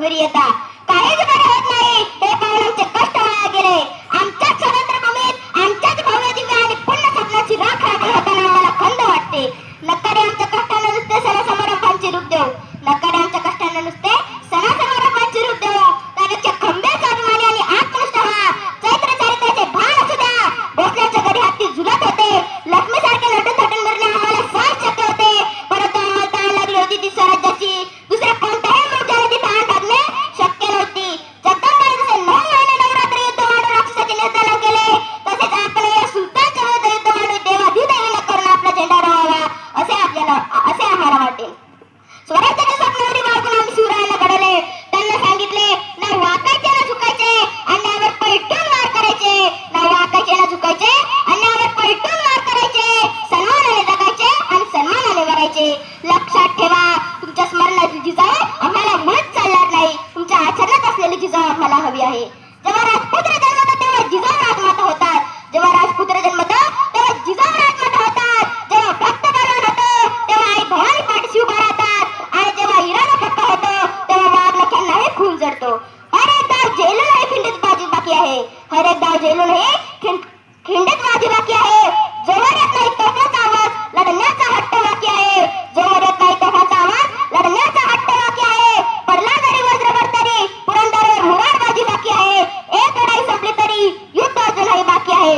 मजबुरी येता काहीच बरे होत नाही. हे पाहून आमचे कष्ट वाया गेले. आमच्याच स्वतंत्र भूमीत आमच्याच भव्य दिव्य आणि पुण्य स्वप्नाची राख राखली होताना आम्हाला खंत वाटते. नका रे आमच्या कष्टांना नुसते सणासमारंभांचे रूप देऊ. नका रे आमच्या कष्टांना नुसते सणासमारंभांचे रूप देऊ. त्यापेक्षा खंबीर स्वाभिमानी आणि आत्मनिष्ठ व्हा. चैत्र चारित्र्याचे भान असू द्या. भोसल्याच्या घरी हत्ती झुलत होते. लक्ष्मीसारखे नटून थटून मिरणे आम्हाला फार शक्य होते. परंतु आम्हाला तहान लागली होती ती स्वराज्याची. दुसऱ्या कोणत्याही मोर्चाला ती तहान भागणे शक्य नव्हती. जगदंबाने जसे 9 महिने नवरात्र युद्ध मांडून राक्षसाचे निर्दालन केले, तसेच आपण या सुलतानच्या विरुद्ध युद्ध मांडून देवाधिदैवाने करून आपला झेंडा रोवावा असे आम्हाला वाटेल. स्वराज्याच्या स्वप्नावरी बाळगून आम्ही शिवरायांना घडवले. त्यांना सांगितले ना वाकायचे ना झुकायचे, अन्यायावर पलटून वार करायचे. ना वाकायचे ना झुकायचे, अन्यायावर पलटून वार करायचे. सन्मानाने जगायचे आणि सन्मानाने मरायचे. लक्षात ठेवा, तुमच्या स्मरणातील जिजाऊ आम्हाला म्हणत चालणार नाही. तुमच्या आचरणात असलेली जिजाऊ आम्हाला हवी आहे. जेव्हा राजपुत्र जन्मतात तेव्हा जिजाऊ राजमाता होतात. जेव्हा राजपुत्र जन्मतात तेव्हा जिजाऊ राजमाता होतात. जेव्हा भक्त बलवान होतो तेव्हा आई भवानी पाठीशी उभा राहतात. आणि जेव्हा इराणा पक्का होतो तेव्हा वाघनख्यांनाही खून जडतो. हर एक गाव जेलून हे खिंडीत बाजी बाकी आहे. हर एक गाव जेलून हे खिंडीत बाजी बाकी आहे. जोवर येत नाही तोफाचा आवाज लढण्याचा हट्ट बाकी आहे. जोवर येत नाही तोफाचा आवाज लढण्याचा हट्ट बाकी आहे. पडला जरी वज्रभर तरी पुरंदरवर मुरारबाजी बाकी आहे. एक लढाई संपली तरी युद्ध अजूनही बाकी आहे.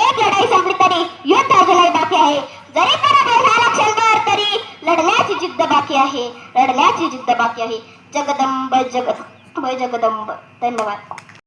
एक लढाई संपली तरी युद्ध अजूनही बाकी आहे. जरी पराभव झाला क्षणभर तरी लढण्याची जिद्द बाकी आहे. लढण्याची जिद्द बाकी आहे. जगदंब जगदंब जगदंब. धन्यवाद.